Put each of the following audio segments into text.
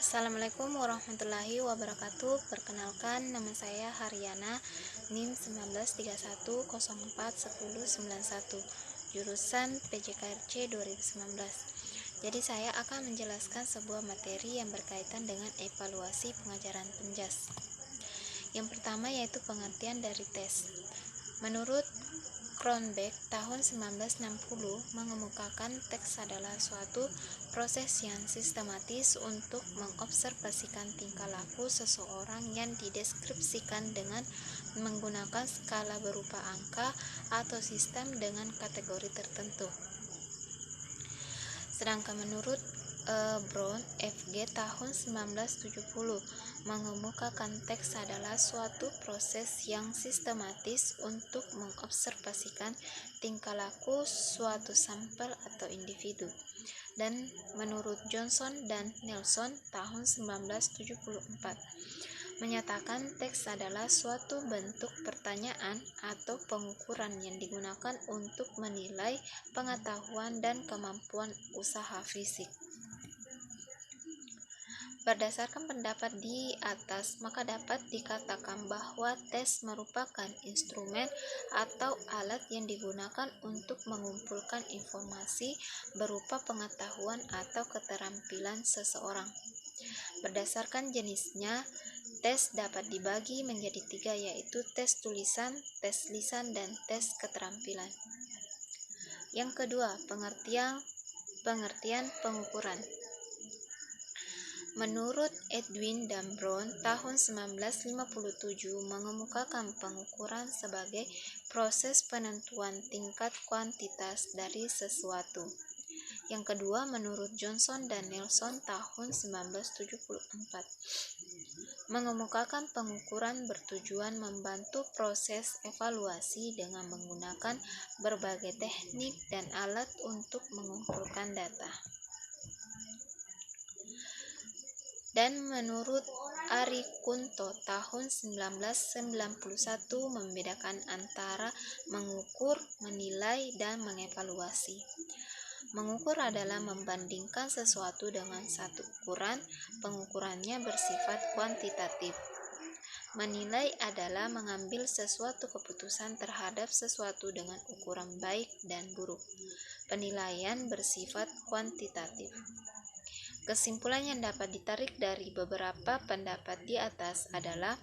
Assalamualaikum warahmatullahi wabarakatuh. Perkenalkan, nama saya Haryana, NIM 1931041091, jurusan PJKRC 2019. Jadi saya akan menjelaskan sebuah materi yang berkaitan dengan evaluasi pengajaran penjas. Yang pertama yaitu pengertian dari tes. Menurut Cronbach tahun 1960 mengemukakan teks adalah suatu proses yang sistematis untuk mengobservasikan tingkah laku seseorang yang dideskripsikan dengan menggunakan skala berupa angka atau sistem dengan kategori tertentu. Sedangkan menurut Brown FG tahun 1970 mengemukakan teks adalah suatu proses yang sistematis untuk mengobservasikan tingkah laku suatu sampel atau individu. Dan menurut Johnson dan Nelson tahun 1974 menyatakan teks adalah suatu bentuk pertanyaan atau pengukuran yang digunakan untuk menilai pengetahuan dan kemampuan usaha fisik. Berdasarkan pendapat di atas, maka dapat dikatakan bahwa tes merupakan instrumen atau alat yang digunakan untuk mengumpulkan informasi berupa pengetahuan atau keterampilan seseorang. Berdasarkan jenisnya, tes dapat dibagi menjadi 3, yaitu tes tulisan, tes lisan, dan tes keterampilan. Yang kedua, pengertian pengukuran. Menurut Edwin dan Brown tahun 1957 mengemukakan pengukuran sebagai proses penentuan tingkat kuantitas dari sesuatu. Yang kedua, menurut Johnson dan Nelson tahun 1974 mengemukakan pengukuran bertujuan membantu proses evaluasi dengan menggunakan berbagai teknik dan alat untuk mengumpulkan data. Dan menurut Ari Kunto tahun 1991 membedakan antara mengukur, menilai, dan mengevaluasi. Mengukur adalah membandingkan sesuatu dengan satu ukuran, pengukurannya bersifat kuantitatif. Menilai adalah mengambil sesuatu keputusan terhadap sesuatu dengan ukuran baik dan buruk. Penilaian bersifat kuantitatif. Kesimpulan yang dapat ditarik dari beberapa pendapat di atas adalah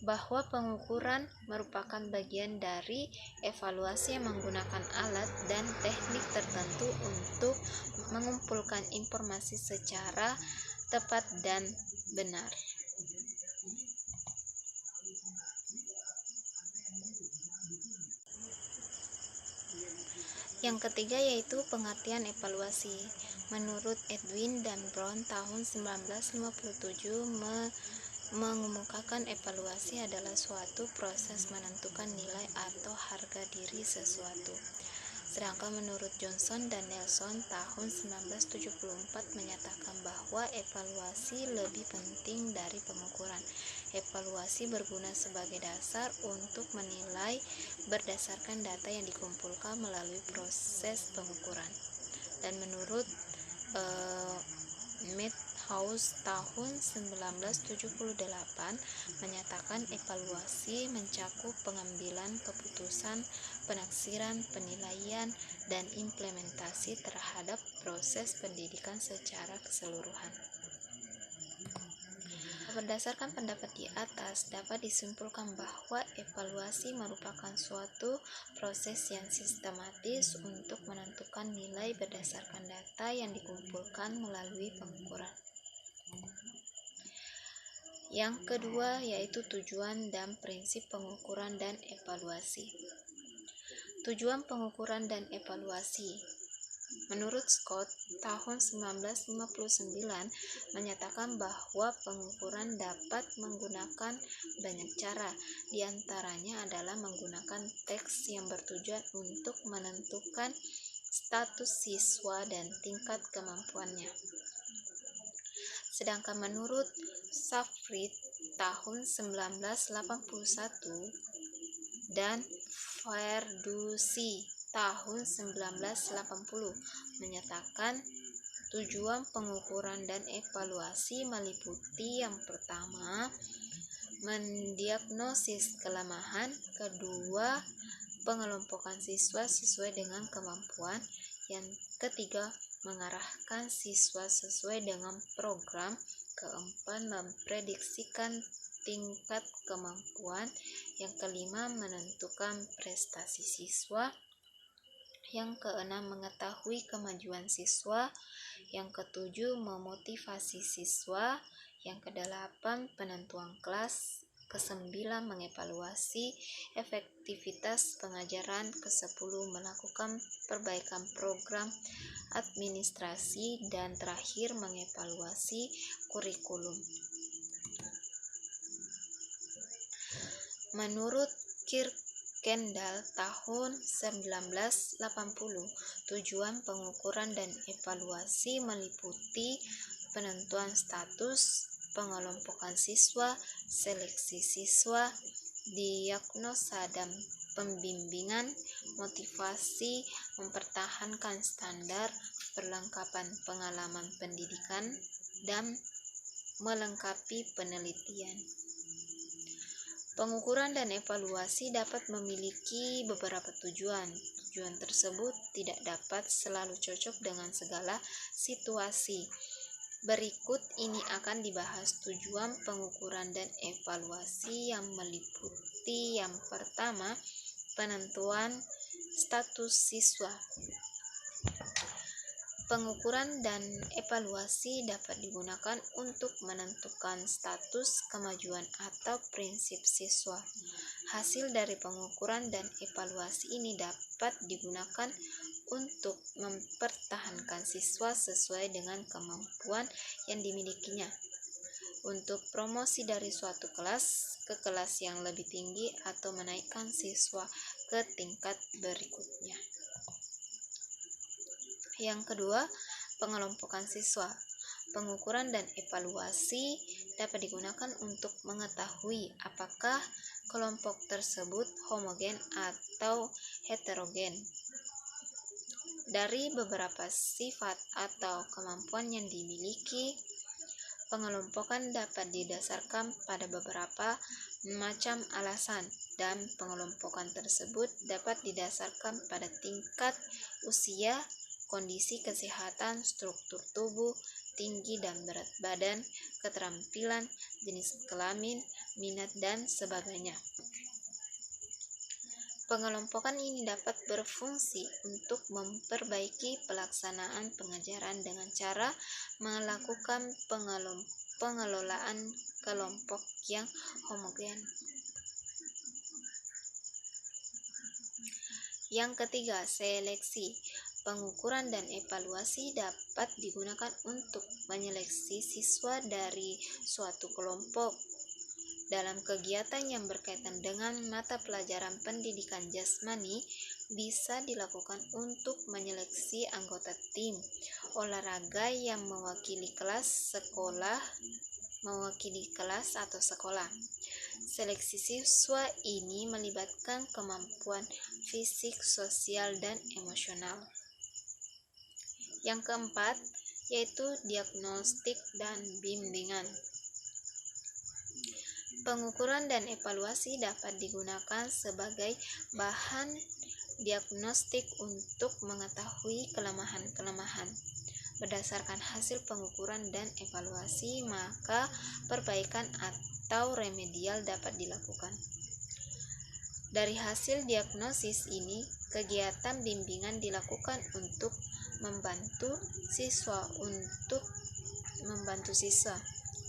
bahwa pengukuran merupakan bagian dari evaluasi yang menggunakan alat dan teknik tertentu untuk mengumpulkan informasi secara tepat dan benar. Yang ketiga yaitu pengertian evaluasi. Menurut Edwin dan Brown tahun 1957 mengemukakan evaluasi adalah suatu proses menentukan nilai atau harga diri sesuatu. Sedangkan menurut Johnson dan Nelson tahun 1974 menyatakan bahwa evaluasi lebih penting dari pengukuran. Evaluasi berguna sebagai dasar untuk menilai berdasarkan data yang dikumpulkan melalui proses pengukuran. Dan menurut House tahun 1978 menyatakan evaluasi mencakup pengambilan keputusan, penaksiran, penilaian, dan implementasi terhadap proses pendidikan secara keseluruhan. Berdasarkan pendapat di atas, dapat disimpulkan bahwa evaluasi merupakan suatu proses yang sistematis untuk menentukan nilai berdasarkan data yang dikumpulkan melalui pengukuran. Yang kedua yaitu tujuan dan prinsip pengukuran dan evaluasi. Tujuan pengukuran dan evaluasi. Menurut Scott tahun 1959 menyatakan bahwa pengukuran dapat menggunakan banyak cara, diantaranya adalah menggunakan teks yang bertujuan untuk menentukan status siswa dan tingkat kemampuannya. Sedangkan menurut Safrit tahun 1981 dan Ferdowsi tahun 1980 menyatakan Tujuan pengukuran dan evaluasi meliputi yang pertama, mendiagnosis kelemahan, kedua, pengelompokan siswa sesuai dengan kemampuan, yang ketiga, mengarahkan siswa sesuai dengan program, keempat, memprediksikan tingkat kemampuan, yang kelima, menentukan prestasi siswa, yang keenam, mengetahui kemajuan siswa, yang ketujuh, memotivasi siswa, yang kedelapan, penentuan kelas, kesembilan, mengevaluasi efektivitas pengajaran, kesepuluh, melakukan perbaikan program administrasi, dan terakhir, mengevaluasi kurikulum. Menurut Kendall tahun 1980, tujuan pengukuran dan evaluasi meliputi penentuan status, pengelompokan siswa, seleksi siswa, diagnosa dan pembimbingan, motivasi, mempertahankan standar, perlengkapan pengalaman pendidikan, dan melengkapi penelitian. Pengukuran dan evaluasi dapat memiliki beberapa tujuan. Tujuan tersebut tidak dapat selalu cocok dengan segala situasi. Berikut ini akan dibahas tujuan pengukuran dan evaluasi yang meliputi yang pertama, penentuan status siswa. Pengukuran dan evaluasi dapat digunakan untuk menentukan status, kemajuan, atau prinsip siswa. Hasil dari pengukuran dan evaluasi ini dapat digunakan untuk mempertahankan siswa sesuai dengan kemampuan yang dimilikinya, untuk promosi dari suatu kelas ke kelas yang lebih tinggi, atau menaikkan siswa ke tingkat berikutnya. Yang kedua, pengelompokan siswa. Pengukuran dan evaluasi dapat digunakan untuk mengetahui apakah kelompok tersebut homogen atau heterogen. Dari beberapa sifat atau kemampuan yang dimiliki, pengelompokan dapat didasarkan pada beberapa macam alasan, dan pengelompokan tersebut dapat didasarkan pada tingkat usia, kondisi kesehatan, struktur tubuh, tinggi dan berat badan, keterampilan, jenis kelamin, minat, dan sebagainya. Pengelompokan ini dapat berfungsi untuk memperbaiki pelaksanaan pengajaran dengan cara melakukan pengelolaan kelompok yang homogen. Yang ketiga, seleksi. Pengukuran dan evaluasi dapat digunakan untuk menyeleksi siswa dari suatu kelompok. Dalam kegiatan yang berkaitan dengan mata pelajaran pendidikan jasmani, bisa dilakukan untuk menyeleksi anggota tim olahraga yang mewakili kelas atau sekolah. Seleksi siswa ini melibatkan kemampuan fisik, sosial, dan emosional. Yang keempat, yaitu diagnostik dan bimbingan. Pengukuran dan evaluasi dapat digunakan sebagai bahan diagnostik untuk mengetahui kelemahan-kelemahan. Berdasarkan hasil pengukuran dan evaluasi, maka perbaikan atau remedial dapat dilakukan. Dari hasil diagnosis ini, kegiatan bimbingan dilakukan untuk membantu siswa.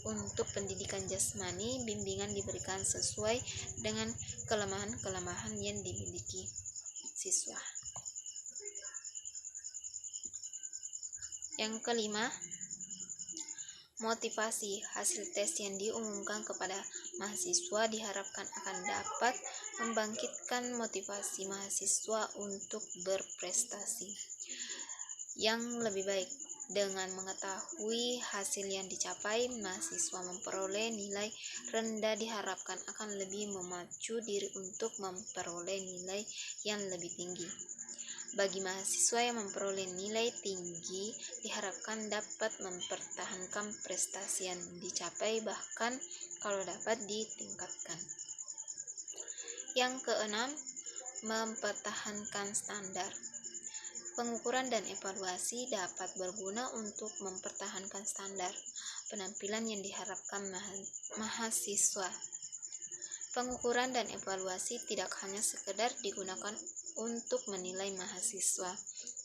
Untuk pendidikan jasmani, bimbingan diberikan sesuai dengan kelemahan-kelemahan yang dimiliki siswa. Yang kelima, motivasi. Hasil tes yang diumumkan kepada mahasiswa diharapkan akan dapat membangkitkan motivasi mahasiswa untuk berprestasi yang lebih baik. Dengan mengetahui hasil yang dicapai, mahasiswa memperoleh nilai rendah diharapkan akan lebih memacu diri untuk memperoleh nilai yang lebih tinggi. Bagi mahasiswa yang memperoleh nilai tinggi, diharapkan dapat mempertahankan prestasi yang dicapai, bahkan kalau dapat ditingkatkan. Yang keenam, mempertahankan standar. Pengukuran dan evaluasi dapat berguna untuk mempertahankan standar penampilan yang diharapkan mahasiswa. Pengukuran dan evaluasi tidak hanya sekedar digunakan untuk menilai mahasiswa,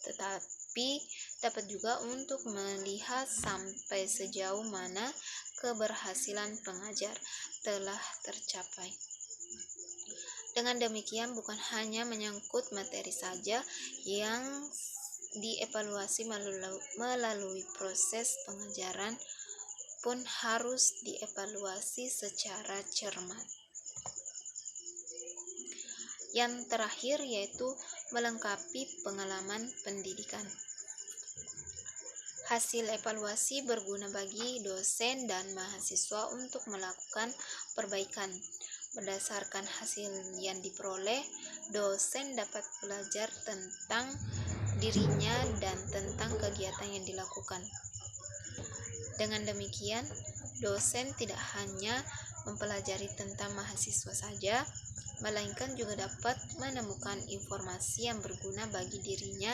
tetapi dapat juga untuk melihat sampai sejauh mana keberhasilan pengajar telah tercapai. Dengan demikian, bukan hanya menyangkut materi saja yang dievaluasi melalui proses pengajaran pun harus dievaluasi secara cermat. Yang terakhir yaitu melengkapi pengalaman pendidikan. Hasil evaluasi berguna bagi dosen dan mahasiswa untuk melakukan perbaikan. Berdasarkan hasil yang diperoleh, dosen dapat belajar tentang dirinya dan tentang kegiatan yang dilakukan. Dengan demikian, dosen tidak hanya mempelajari tentang mahasiswa saja, melainkan juga dapat menemukan informasi yang berguna bagi dirinya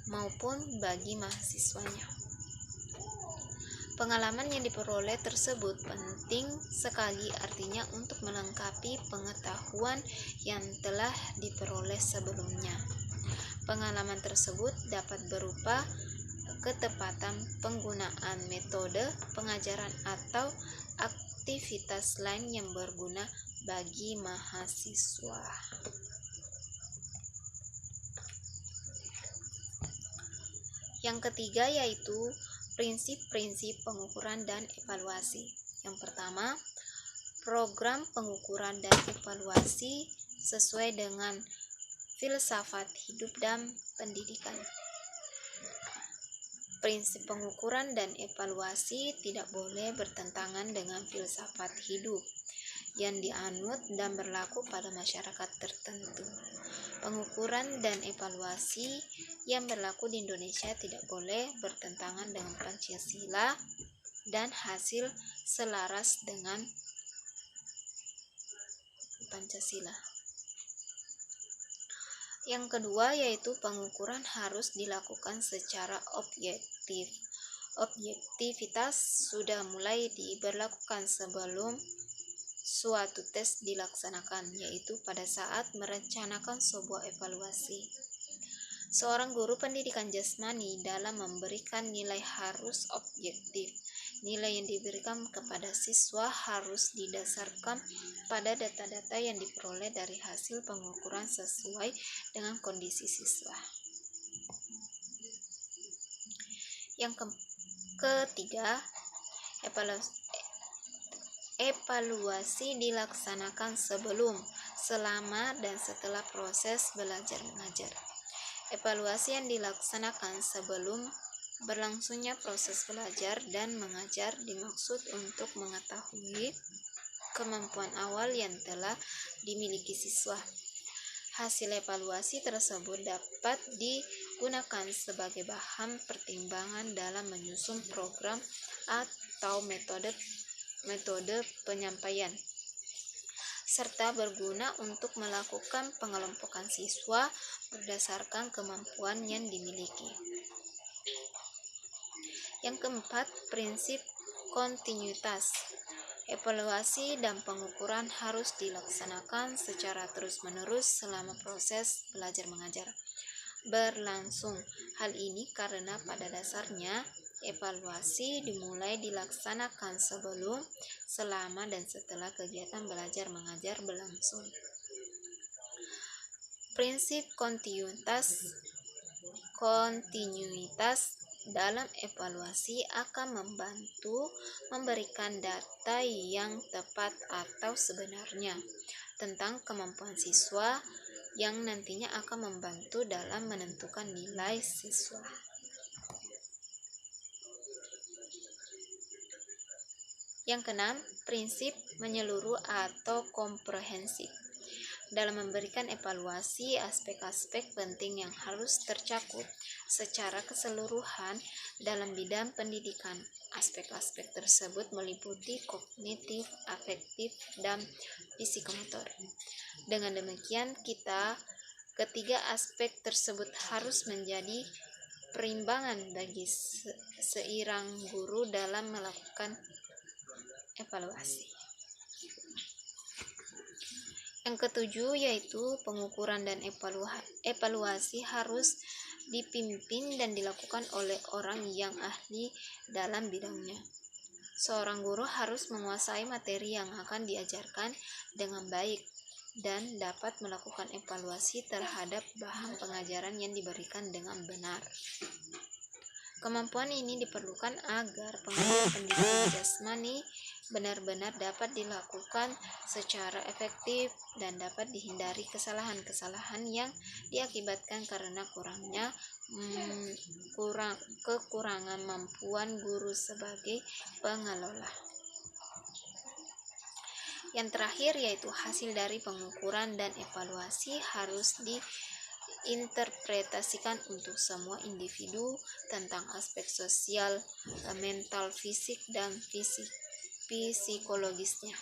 maupun bagi mahasiswanya. Pengalaman yang diperoleh tersebut penting sekali artinya untuk melengkapi pengetahuan yang telah diperoleh sebelumnya. Pengalaman tersebut dapat berupa ketepatan penggunaan metode pengajaran atau aktivitas lain yang berguna bagi mahasiswa. Yang ketiga yaitu prinsip-prinsip pengukuran dan evaluasi. Yang pertama, program pengukuran dan evaluasi sesuai dengan filsafat hidup dan pendidikan. Prinsip pengukuran dan evaluasi tidak boleh bertentangan dengan filsafat hidup yang dianut dan berlaku pada masyarakat tertentu. Pengukuran dan evaluasi yang berlaku di Indonesia tidak boleh bertentangan dengan Pancasila dan hasil selaras dengan Pancasila. Yang kedua yaitu pengukuran harus dilakukan secara objektif. Objektivitas sudah mulai diberlakukan sebelum suatu tes dilaksanakan, yaitu pada saat merencanakan sebuah evaluasi. Seorang guru pendidikan jasmani dalam memberikan nilai harus objektif. Nilai yang diberikan kepada siswa harus didasarkan pada data-data yang diperoleh dari hasil pengukuran sesuai dengan kondisi siswa. Yang ketiga, evaluasi dilaksanakan sebelum, selama, dan setelah proses belajar mengajar. Evaluasi yang dilaksanakan sebelum berlangsungnya proses belajar dan mengajar dimaksud untuk mengetahui kemampuan awal yang telah dimiliki siswa. Hasil evaluasi tersebut dapat digunakan sebagai bahan pertimbangan dalam menyusun program atau metode penyampaian, serta berguna untuk melakukan pengelompokan siswa berdasarkan kemampuan yang dimiliki. Yang keempat, prinsip kontinuitas. Evaluasi dan pengukuran harus dilaksanakan secara terus-menerus selama proses belajar mengajar berlangsung. Hal ini karena pada dasarnya evaluasi dimulai dilaksanakan sebelum, selama, dan setelah kegiatan belajar mengajar berlangsung. Prinsip kontinuitas dalam evaluasi akan membantu memberikan data yang tepat atau sebenarnya tentang kemampuan siswa yang nantinya akan membantu dalam menentukan nilai siswa. Yang keenam, prinsip menyeluruh atau komprehensif. Dalam memberikan evaluasi, aspek-aspek penting yang harus tercakup secara keseluruhan dalam bidang pendidikan. Aspek-aspek tersebut meliputi kognitif, afektif, dan psikomotor. Dengan demikian, ketiga aspek tersebut harus menjadi perimbangan bagi seorang guru dalam melakukan evaluasi. Yang ketujuh yaitu pengukuran dan evaluasi harus dipimpin dan dilakukan oleh orang yang ahli dalam bidangnya. Seorang guru harus menguasai materi yang akan diajarkan dengan baik dan dapat melakukan evaluasi terhadap bahan pengajaran yang diberikan dengan benar. Kemampuan ini diperlukan agar pengajaran pendidikan jasmani benar-benar dapat dilakukan secara efektif dan dapat dihindari kesalahan-kesalahan yang diakibatkan karena kekurangan mampuan guru sebagai pengelola. Yang terakhir yaitu hasil dari pengukuran dan evaluasi harus diinterpretasikan untuk semua individu tentang aspek sosial, mental, fisik, dan psikologisnya.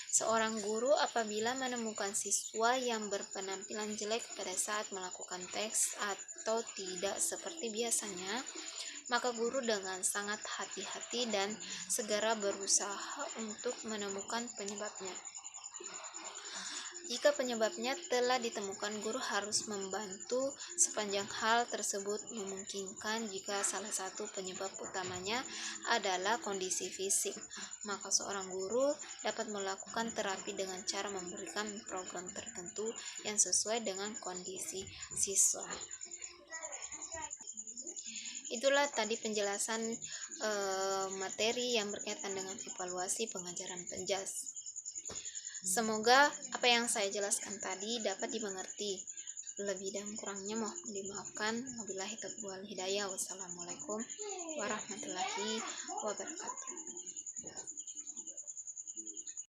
Seorang guru apabila menemukan siswa yang berpenampilan jelek pada saat melakukan tes atau tidak seperti biasanya, maka guru dengan sangat hati-hati dan segera berusaha untuk menemukan penyebabnya. Jika penyebabnya telah ditemukan, guru harus membantu sepanjang hal tersebut memungkinkan. Jika salah satu penyebab utamanya adalah kondisi fisik, maka seorang guru dapat melakukan terapi dengan cara memberikan program tertentu yang sesuai dengan kondisi siswa. Itulah tadi penjelasan materi yang berkaitan dengan evaluasi pengajaran penjas. Semoga apa yang saya jelaskan tadi dapat dimengerti. Lebih dan kurangnya mohon dimaafkan. Wabillahi taufiq wal hidayah. Wassalamualaikum warahmatullahi wabarakatuh.